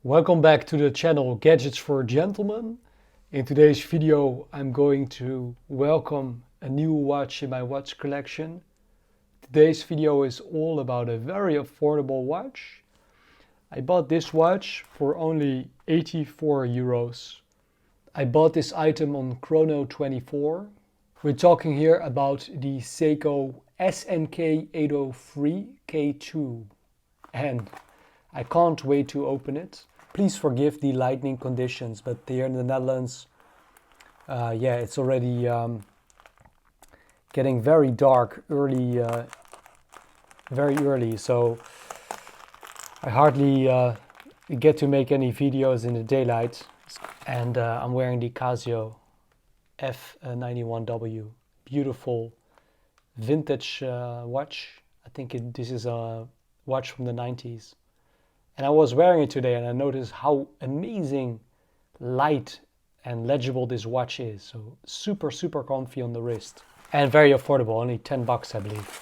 Welcome back to the channel Gadgets for Gentlemen. In today's video I'm going to welcome a new watch in my watch collection. Today's video is all about a very affordable watch. I bought this watch for only 84 euros. I bought this item on Chrono24. We're talking here about the SEIKO SNK803 K2 and I can't wait to open it. Please forgive the lighting conditions, but here in the Netherlands, it's already getting very dark very early, so I hardly get to make any videos in the daylight. And I'm wearing the Casio F91W, beautiful vintage watch. I think this is a watch from the 90s. And I was wearing it today and I noticed how amazing light and legible this watch is. So super comfy on the wrist and very affordable, only 10 bucks I believe.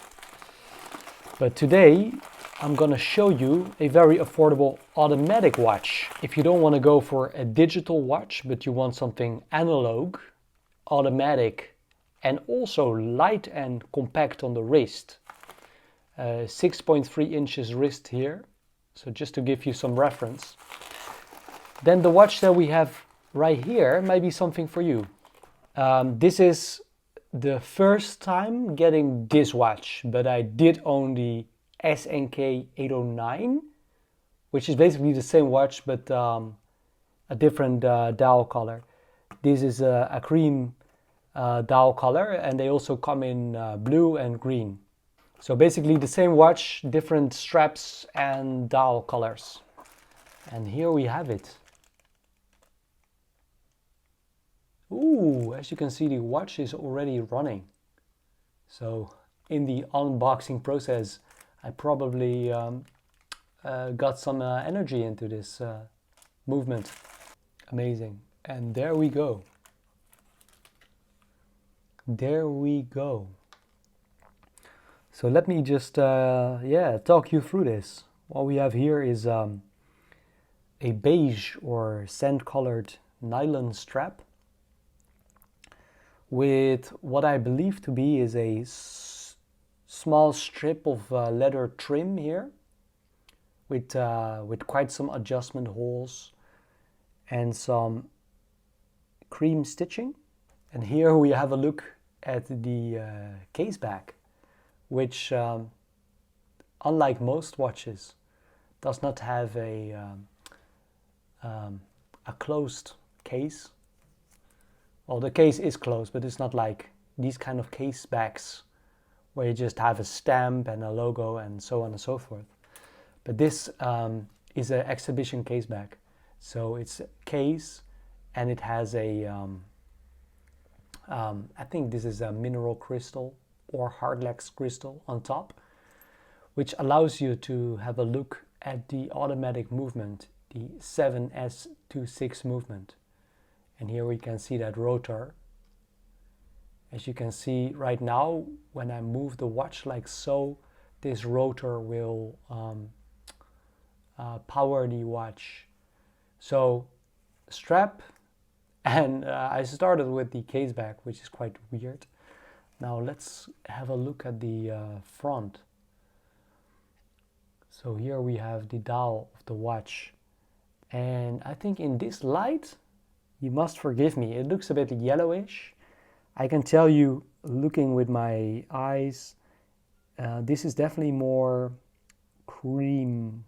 But today I'm gonna show you a very affordable automatic watch. If you don't want to go for a digital watch, but you want something analog, automatic, and also light and compact on the wrist. 6.3 inches wrist here. So just to give you some reference. Then the watch that we have right here might be something for you. This is the first time getting this watch, but I did own the SNK809, which is basically the same watch, but a different dial color. This is a cream dial color, and they also come in blue and green. So basically the same watch, different straps and dial colors. And here we have it. Ooh, as you can see, the watch is already running. So in the unboxing process, I probably got some energy into this movement. Amazing. And there we go. There we go. So let me just talk you through this. What we have here is a beige or sand-colored nylon strap with what I believe to be is a small strip of leather trim here with quite some adjustment holes and some cream stitching. And here we have a look at the case back, which unlike most watches does not have a closed case. Well, the case is closed, but it's not like these kind of case backs where you just have a stamp and a logo and so on and so forth. But this is an exhibition case back, so it's a case and it has a I think this is a mineral crystal or hardlex crystal on top, which allows you to have a look at the automatic movement, the 7S26 movement. And here we can see that rotor. As you can see right now, when I move the watch like so, this rotor will power the watch. So strap, and I started with the case back, which is quite weird. Now let's have a look at the front. So here we have the dial of the watch. And I think in this light, you must forgive me, it looks a bit yellowish. I can tell you, looking with my eyes, this is definitely more cream.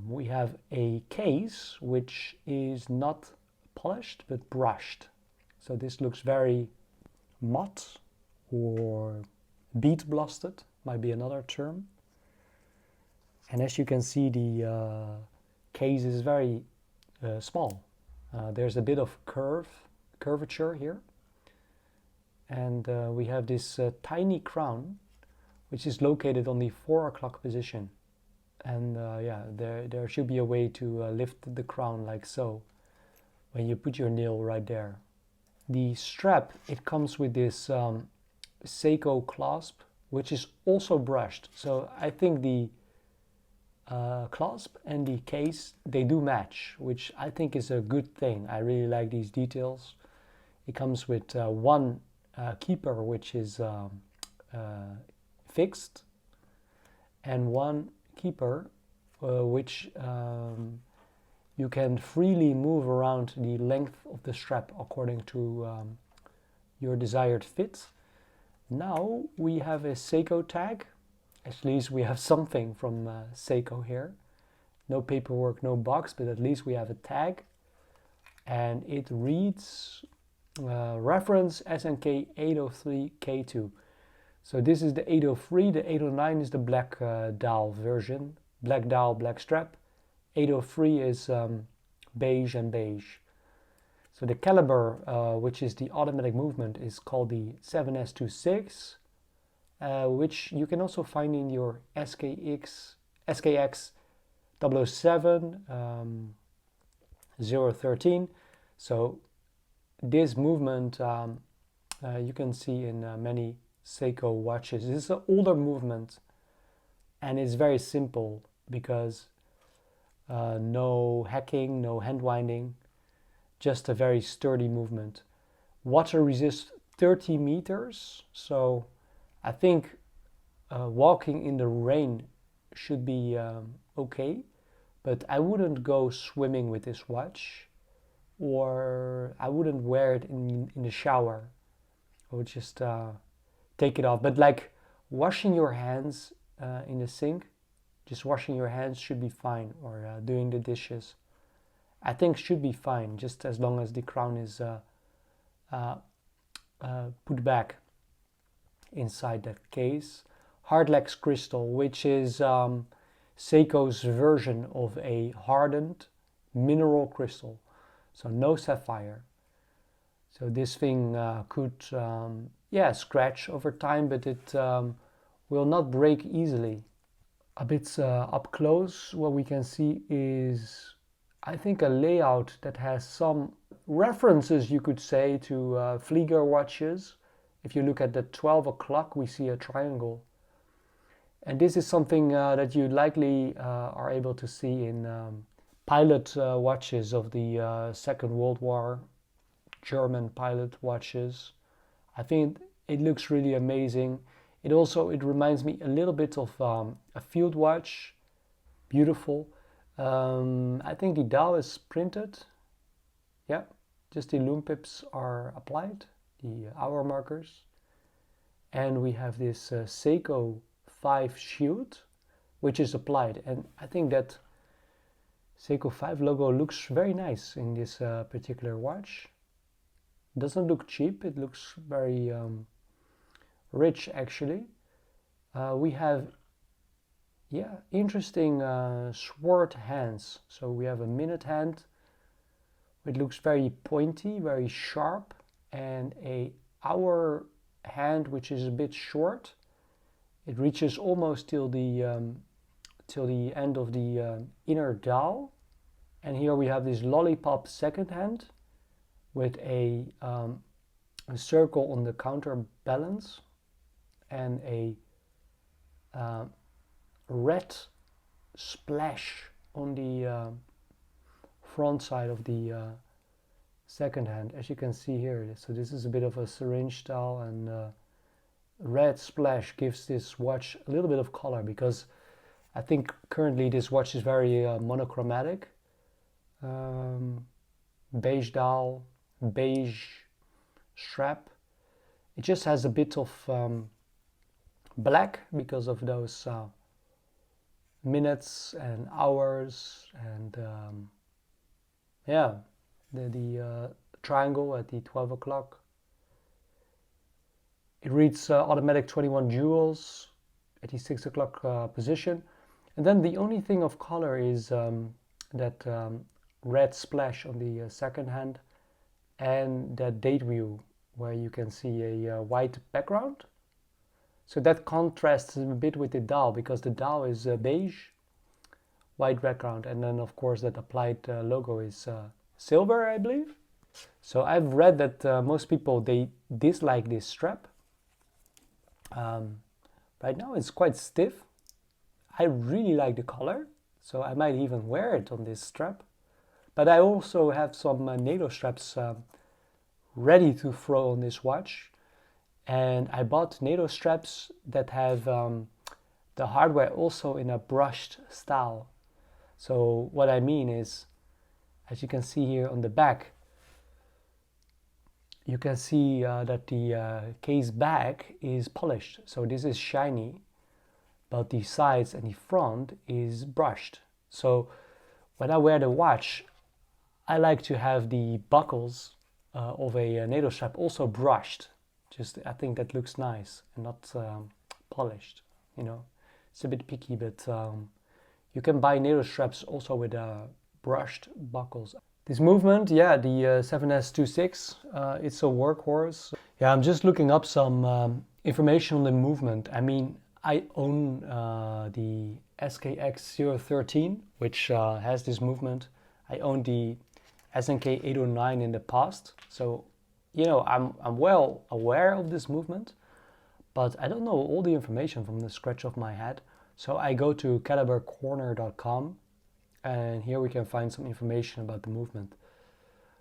We have a case which is not polished but brushed. So this looks very matte or bead blasted, might be another term. And as you can see, the case is very small. There's a bit of curvature here, and we have this tiny crown which is located on the 4 o'clock position. And there should be a way to lift the crown like so when you put your nail right there. The strap, it comes with this SEIKO clasp, which is also brushed. So I think the clasp and the case, they do match, which I think is a good thing. I really like these details. It comes with one keeper, which is fixed, and one keeper which you can freely move around the length of the strap according to your desired fit. Now we have a SEIKO tag. At least we have something from SEIKO here. No paperwork, no box, but at least we have a tag. And it reads reference SNK803K2. So this is the 803, the 809 is the black dial version. Black dial, black strap. 803 is beige and beige. So the caliber, which is the automatic movement, is called the 7S26, which you can also find in your SKX 007 013. So this movement you can see in many SEIKO watches. This is an older movement and it's very simple because no hacking, no hand winding, just a very sturdy movement. Water resist 30 meters, so I think walking in the rain should be okay, but I wouldn't go swimming with this watch, or I wouldn't wear it in the shower. I would just take it off. But like washing your hands in the sink, just washing your hands should be fine, or doing the dishes, I think should be fine, just as long as the crown is put back inside that case. Hardlex crystal, which is SEIKO's version of a hardened mineral crystal, so no sapphire. So this thing could scratch over time, but it will not break easily. A bit up close, what we can see is, I think, a layout that has some references, you could say, to Flieger watches. If you look at the 12 o'clock, we see a triangle. And this is something that you likely are able to see in pilot watches of the Second World War, German pilot watches. I think it looks really amazing. It reminds me a little bit of a field watch. Beautiful. I think the dial is printed. Yeah, just the lume pips are applied, the hour markers. And we have this SEIKO 5 shield, which is applied. And I think that SEIKO 5 logo looks very nice in this particular watch. It doesn't look cheap, it looks very rich actually. We have interesting sword hands. So we have a minute hand. It looks very pointy, very sharp, and a hour hand which is a bit short. It reaches almost till the end of the inner dial. And here we have this lollipop second hand with a circle on the counterbalance and a red splash on the front side of the second hand, as you can see here. So this is a bit of a syringe style, and red splash gives this watch a little bit of color, because I think currently this watch is very monochromatic. Beige dial, beige strap. It just has a bit of black because of those minutes and hours, and the triangle at the 12 o'clock. It reads automatic 21 joules at the 6 o'clock position. And then the only thing of color is that red splash on the second hand, and that date view where you can see a white background. So that contrasts a bit with the dial, because the dial is beige, white background, and then of course that applied logo is silver, I believe. So I've read that most people, they dislike this strap. Right now it's quite stiff. I really like the color. So I might even wear it on this strap. But I also have some NATO straps ready to throw on this watch. And I bought NATO straps that have the hardware also in a brushed style. So what I mean is, as you can see here on the back, you can see that the case back is polished. So this is shiny, but the sides and the front is brushed. So when I wear the watch, I like to have the buckles of a NATO strap also brushed. Just I think that looks nice and not polished, you know. It's a bit picky, but you can buy NATO straps also with brushed buckles. This movement, yeah, the 7S26, it's a workhorse. Yeah, I'm just looking up some information on the movement. I mean, I own the SKX013, which has this movement. I owned the SNK809 in the past, so you know I'm well aware of this movement, but I don't know all the information from the scratch of my head. So I go to calibercorner.com, and here we can find some information about the movement.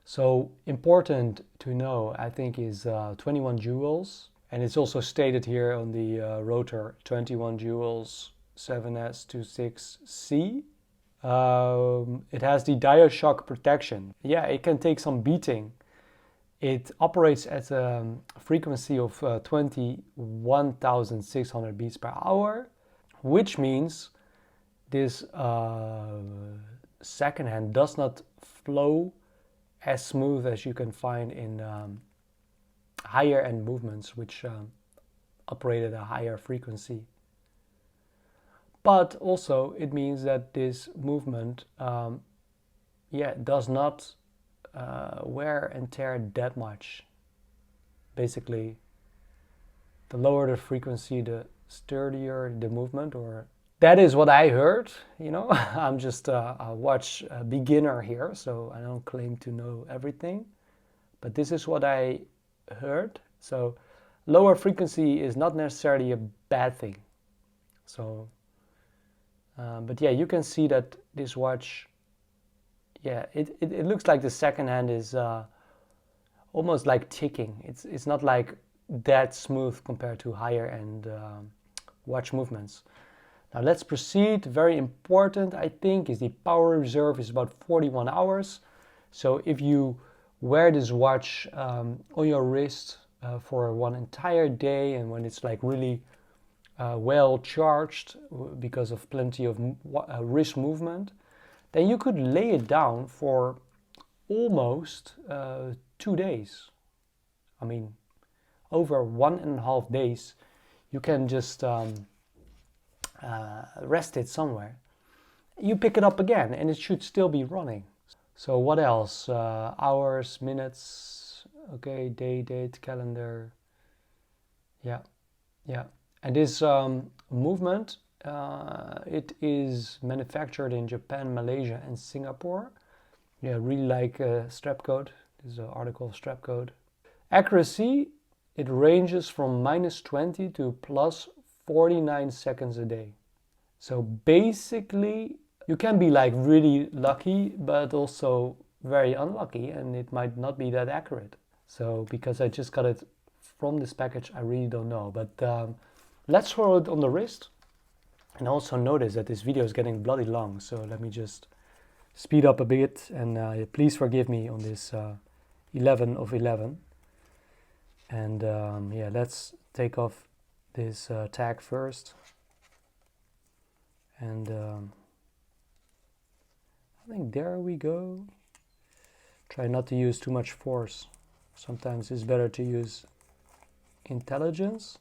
So important to know, I think, is 21 joules, and it's also stated here on the rotor 21 joules 7S26C. It has the diode-shock protection. Yeah, it can take some beating. It operates at a frequency of 21,600 beats per hour, which means this second hand does not flow as smooth as you can find in higher end movements, which operate at a higher frequency. But also it means that this movement does not wear and tear that much. Basically, the lower the frequency, the sturdier the movement, or that is what I heard, you know. I'm just a watch beginner here, so I don't claim to know everything, but this is what I heard. So lower frequency is not necessarily a bad thing. So but yeah, you can see that this watch, yeah, it looks like the second hand is almost like ticking. It's not like that smooth compared to higher end watch movements. Now let's proceed. Very important, I think, is the power reserve is about 41 hours. So if you wear this watch on your wrist for one entire day, and when it's like really well charged because of plenty of wrist movement, then you could lay it down for almost 2 days. I mean, over 1.5 days, you can just rest it somewhere. You pick it up again and it should still be running. So what else? Hours, minutes, okay, day, date, calendar. Yeah. And this movement, it is manufactured in Japan, Malaysia, and Singapore. Yeah, really like strap code. This is an article of strap code. Accuracy, it ranges from -20 to +49 seconds a day. So basically, you can be like really lucky, but also very unlucky, and it might not be that accurate. So because I just got it from this package, I really don't know. But let's throw it on the wrist. And also notice that this video is getting bloody long, so let me just speed up a bit, and please forgive me on this 11 of 11. And yeah, let's take off this tag first. And I think there we go. Try not to use too much force. Sometimes it's better to use intelligence.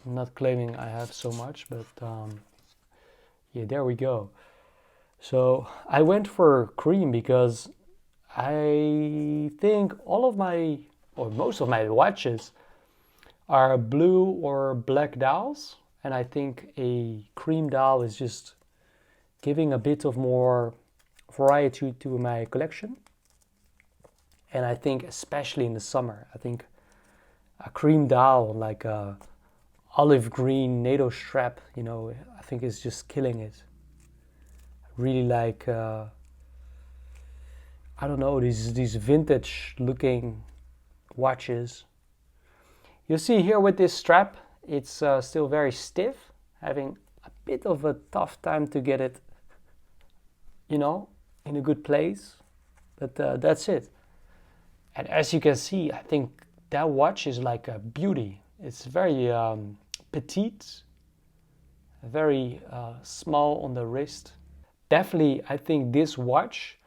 I'm not claiming I have so much, but yeah, there we go. So I went for cream because I think all of my, or most of my watches are blue or black dials, and I think a cream dial is just giving a bit of more variety to my collection. And I think especially in the summer, I think a cream dial, like a olive green NATO strap, you know, I think it's just killing it. Really like, I don't know, these vintage looking watches. You see here with this strap, it's still very stiff, having a bit of a tough time to get it, you know, in a good place. But that's it. And as you can see, I think that watch is like a beauty. It's very petite, very small on the wrist. Definitely, I think this watch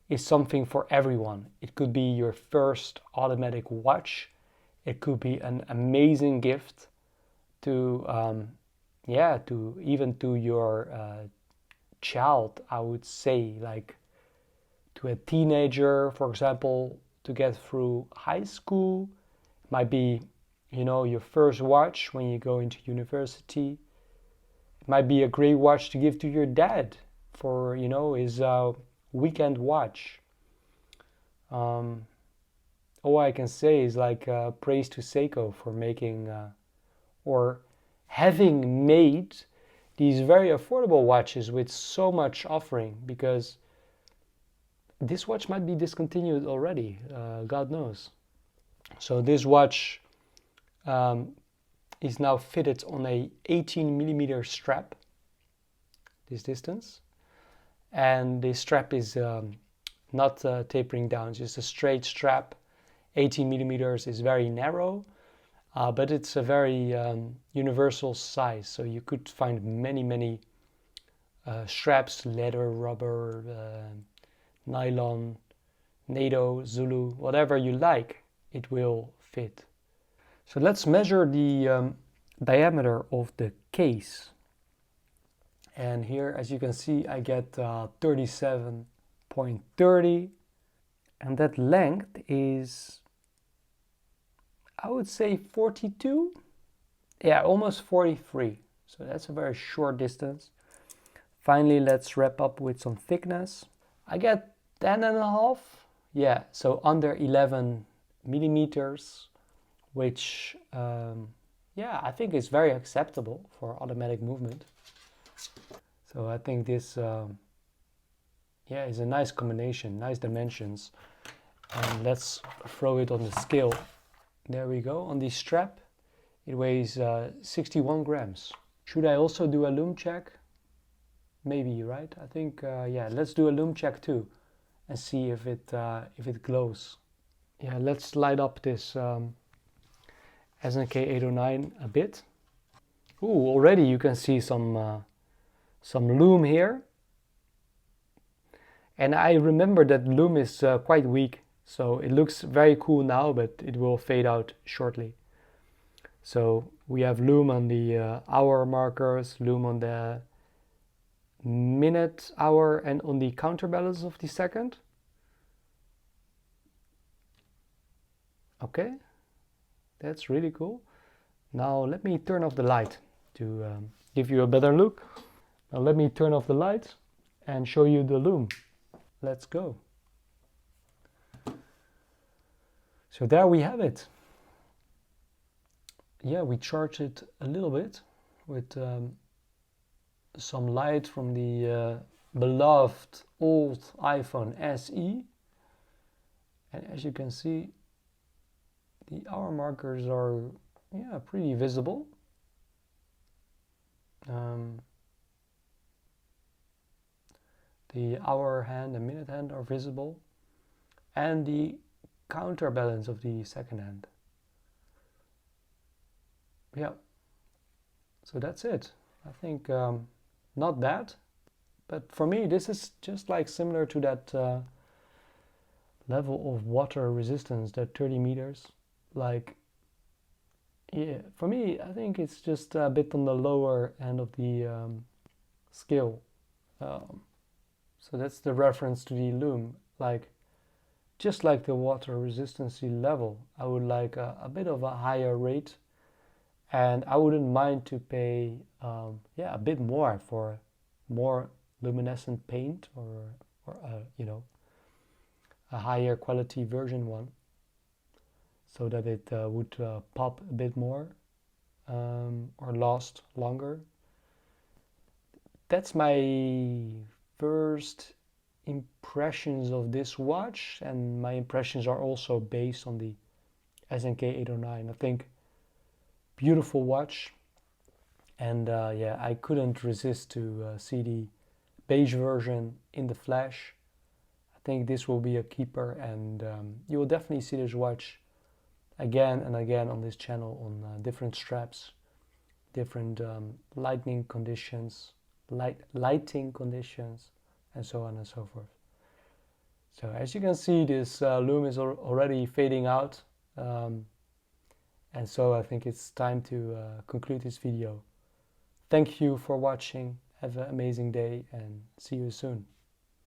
is something for everyone. It could be your first automatic watch. It could be an amazing gift to, yeah, to even to your child, I would say, like to a teenager, for example, to get through high school. It might be, you know, your first watch when you go into university. It might be a great watch to give to your dad for, you know, his weekend watch. Um, all I can say is like praise to Seiko for making or having made these very affordable watches with so much offering, because this watch might be discontinued already, God knows. So this watch is now fitted on a 18 millimeter strap, this distance, and the strap is not tapering down, it's just a straight strap. 18 millimeters is very narrow, but it's a very universal size, so you could find many straps, leather, rubber, nylon, NATO, Zulu, whatever you like, it will fit. So let's measure the diameter of the case. And here, as you can see, I get 37.30, and that length is, I would say 42. Yeah, almost 43. So that's a very short distance. Finally, let's wrap up with some thickness. I get 10 and a half. Yeah, so under 11 millimeters, which, yeah, I think is very acceptable for automatic movement. So I think this, yeah, is a nice combination, nice dimensions. And let's throw it on the scale. There we go, on the strap. It weighs 61 grams. Should I also do a lume check? Maybe, right? I think, yeah, let's do a lume check too and see if it glows. Yeah, let's light up this SNK809 a bit. Ooh, already you can see some lume here. And I remember that lume is quite weak, so it looks very cool now, but it will fade out shortly. So we have lume on the hour markers, lume on the minute, hour, and on the counterbalance of the second. Okay, that's really cool. Now let me turn off the light to give you a better look. Now let me turn off the light and show you the lume. Let's go. So there we have it. Yeah, we charged it a little bit with some light from the beloved old iPhone SE. And as you can see, the hour markers are, yeah, pretty visible. The hour hand and minute hand are visible, and the counterbalance of the second hand. Yeah, so that's it. I think not bad, but for me this is just like similar to that level of water resistance, that 30 meters. Like, yeah, for me I think it's just a bit on the lower end of the scale. So that's the reference to the lume. Like, just like the water resistance level, I would like a bit of a higher rate, and I wouldn't mind to pay yeah, a bit more for more luminescent paint, or you know, a higher quality version one, so that it would pop a bit more, or or last longer. That's my first impressions of this watch, and my impressions are also based on the SNK809. I think beautiful watch, and yeah, I couldn't resist to see the beige version in the flesh. I think this will be a keeper, and you will definitely see this watch again and again on this channel on different straps, different lighting conditions, and so on and so forth. So as you can see, this Lume is already fading out, and so I think it's time to conclude this video. Thank you for watching. Have an amazing day and see you soon.